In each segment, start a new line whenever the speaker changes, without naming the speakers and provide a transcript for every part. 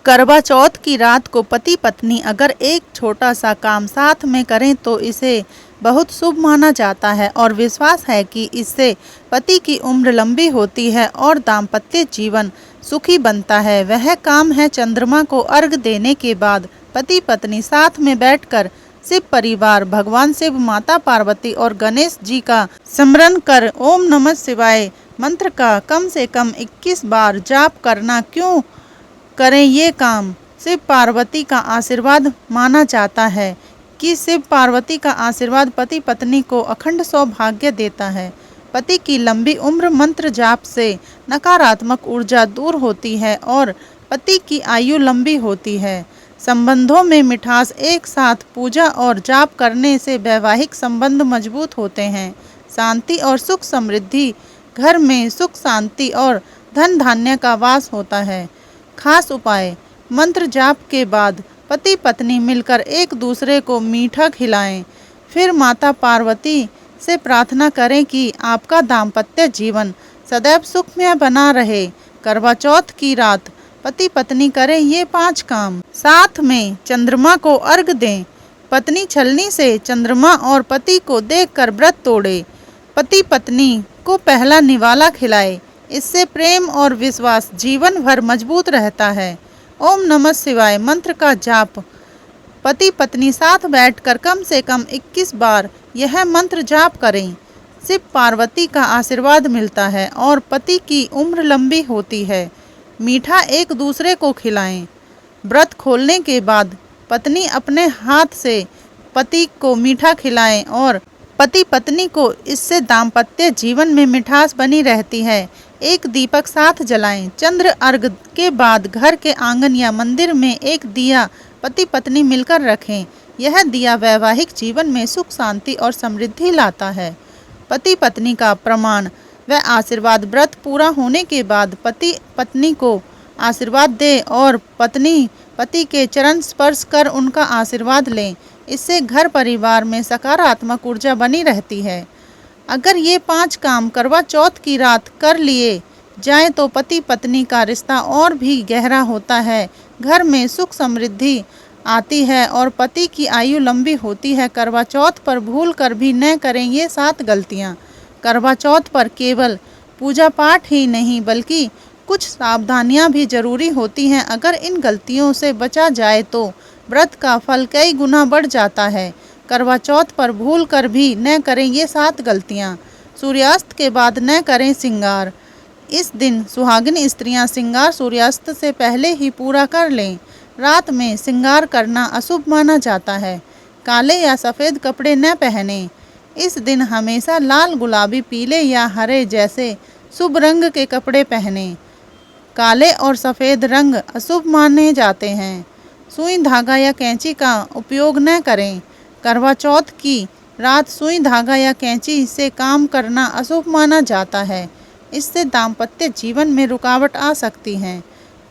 करवा चौथ की रात को पति पत्नी अगर एक छोटा सा काम साथ में करें तो इसे बहुत शुभ माना जाता है और विश्वास है कि इससे पति की उम्र लंबी होती है और दाम्पत्य जीवन सुखी बनता है। वह काम है चंद्रमा को अर्घ देने के बाद पति पत्नी साथ में बैठकर शिव परिवार, भगवान शिव, माता पार्वती और गणेश जी का स्मरण कर ओम नमः शिवाय मंत्र का कम से कम 21 बार जाप करना। क्यों करें ये काम? शिव पार्वती का आशीर्वाद माना जाता है कि शिव पार्वती का आशीर्वाद पति पत्नी को अखंड सौभाग्य देता है। पति की लंबी उम्र मंत्र जाप से नकारात्मक ऊर्जा दूर होती है और पति की आयु लंबी होती है। संबंधों में मिठास, एक साथ पूजा और जाप करने से वैवाहिक संबंध मजबूत होते हैं। शांति और सुख समृद्धि, घर में सुख शांति और धन धान्य का वास होता है। खास उपाय, मंत्र जाप के बाद पति पत्नी मिलकर एक दूसरे को मीठा खिलाएं। फिर माता पार्वती से प्रार्थना करें कि आपका दाम्पत्य जीवन सदैव सुखमय बना रहे। करवा चौथ की रात पति पत्नी करें ये 5 काम। साथ में चंद्रमा को अर्घ दें। पत्नी छलनी से चंद्रमा और पति को देखकर व्रत तोड़े। पति पत्नी को पहला निवाला खिलाए। इससे प्रेम और विश्वास जीवन भर मजबूत रहता है। ओम नमः शिवाय मंत्र का जाप पति पत्नी साथ बैठकर कम से कम 21 बार यह मंत्र जाप करें। शिव पार्वती का आशीर्वाद मिलता है और पति की उम्र लंबी होती है। मीठा एक दूसरे को खिलाएं। व्रत खोलने के बाद पत्नी अपने हाथ से पति को मीठा खिलाएं और पति पत्नी को इससे दाम्पत्य जीवन में मिठास बनी रहती है। एक दीपक साथ जलाएं। चंद्र अर्घ के बाद घर के आंगन या मंदिर में एक दिया पति पत्नी मिलकर रखें। यह दिया वैवाहिक जीवन में सुख शांति और समृद्धि लाता है। पति पत्नी का प्रमाण व आशीर्वाद, व्रत पूरा होने के बाद पति पत्नी को आशीर्वाद दे और पत्नी पति के चरण स्पर्श कर उनका आशीर्वाद लें। इससे घर परिवार में सकारात्मक ऊर्जा बनी रहती है। अगर ये 5 काम करवा चौथ की रात कर लिए जाए तो पति पत्नी का रिश्ता और भी गहरा होता है। घर में सुख समृद्धि आती है और पति की आयु लंबी होती है। करवा चौथ पर भूल कर भी न करें ये 7 गलतियाँ। करवा चौथ पर केवल पूजा पाठ ही नहीं बल्कि कुछ सावधानियां भी जरूरी होती हैं। अगर इन गलतियों से बचा जाए तो व्रत का फल कई गुना बढ़ जाता है। करवा चौथ पर भूल कर भी न करें ये 7 गलतियां। सूर्यास्त के बाद न करें श्रृंगार। इस दिन सुहागिन स्त्रियां श्रृंगार सूर्यास्त से पहले ही पूरा कर लें। रात में श्रृंगार करना अशुभ माना जाता है। काले या सफ़ेद कपड़े न पहनें। इस दिन हमेशा लाल, गुलाबी, पीले या हरे जैसे शुभ रंग के कपड़े पहनें। काले और सफ़ेद रंग अशुभ माने जाते हैं। सुई, धागा या कैंची का उपयोग न करें। करवा चौथ की रात सुई, धागा या कैंची से काम करना अशुभ माना जाता है। इससे दाम्पत्य जीवन में रुकावट आ सकती है।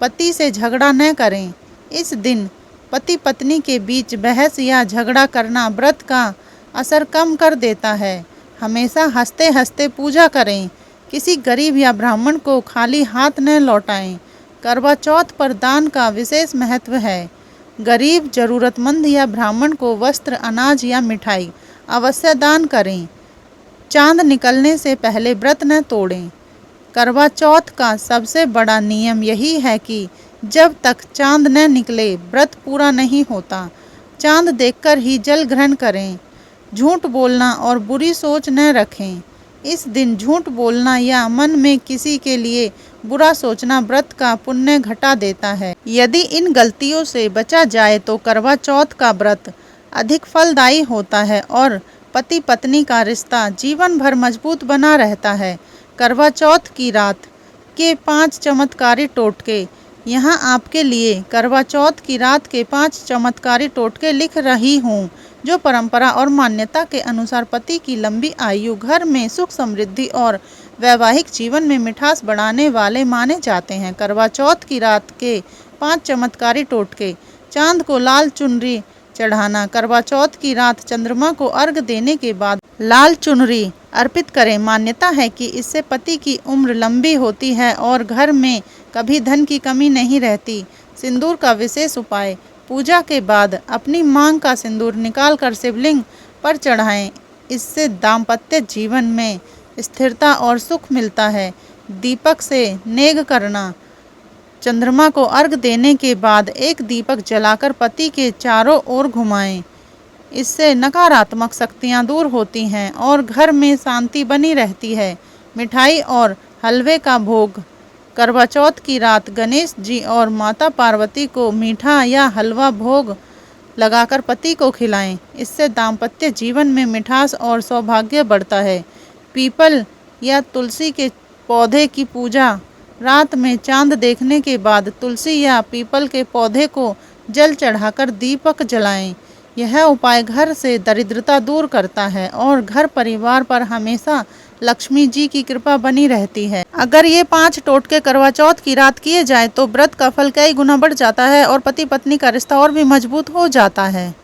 पति से झगड़ा न करें। इस दिन पति पत्नी के बीच बहस या झगड़ा करना व्रत का असर कम कर देता है। हमेशा हंसते हंसते पूजा करें। किसी गरीब या ब्राह्मण को खाली हाथ न लौटाएं। करवा चौथ पर दान का विशेष महत्व है। गरीब, जरूरतमंद या ब्राह्मण को वस्त्र, अनाज या मिठाई अवश्य दान करें। चांद निकलने से पहले व्रत न तोड़ें। करवा चौथ का सबसे बड़ा नियम यही है कि जब तक चांद न निकले व्रत पूरा नहीं होता। चांद देखकर ही जल ग्रहण करें। झूठ बोलना और बुरी सोच न रखें। इस दिन झूठ बोलना या मन में किसी के लिए बुरा सोचना व्रत का पुण्य घटा देता है। यदि इन गलतियों से बचा जाए तो करवा चौथ का व्रत अधिक फलदायी होता है और पति पत्नी का रिश्ता जीवन भर मजबूत बना रहता है। करवा चौथ की रात के 5 चमत्कारी टोटके। यहाँ आपके लिए करवा चौथ की रात के 5 चमत्कारी टोटके लिख रही हूँ जो परंपरा और मान्यता के अनुसार पति की लंबी आयु, घर में सुख समृद्धि और वैवाहिक जीवन में मिठास बढ़ाने वाले माने जाते हैं। करवा चौथ की रात के 5 चमत्कारी टोटके। चांद को लाल चुनरी चढ़ाना। करवा चौथ की रात चंद्रमा को अर्घ देने के बाद लाल चुनरी अर्पित करें। मान्यता है कि इससे पति की उम्र लंबी होती है और घर में कभी धन की कमी नहीं रहती। सिंदूर का विशेष उपाय। पूजा के बाद अपनी मांग का सिंदूर निकालकर शिवलिंग पर चढ़ाएं। इससे दाम्पत्य जीवन में स्थिरता और सुख मिलता है। दीपक से नेग करना। चंद्रमा को अर्घ देने के बाद एक दीपक जलाकर पति के चारों ओर घुमाएं। इससे नकारात्मक शक्तियां दूर होती हैं और घर में शांति बनी रहती है। मिठाई और हलवे का भोग। करवा चौथ की रात गणेश जी और माता पार्वती को मीठा या हलवा भोग लगाकर पति को खिलाएं। इससे दाम्पत्य जीवन में मिठास और सौभाग्य बढ़ता है। पीपल या तुलसी के पौधे की पूजा। रात में चांद देखने के बाद तुलसी या पीपल के पौधे को जल चढ़ाकर दीपक जलाएं। यह उपाय घर से दरिद्रता दूर करता है और घर परिवार पर हमेशा लक्ष्मी जी की कृपा बनी रहती है। अगर ये 5 टोटके करवा चौथ की रात किए जाए तो व्रत का फल कई गुना बढ़ जाता है और पति पत्नी का रिश्ता और भी मजबूत हो जाता है।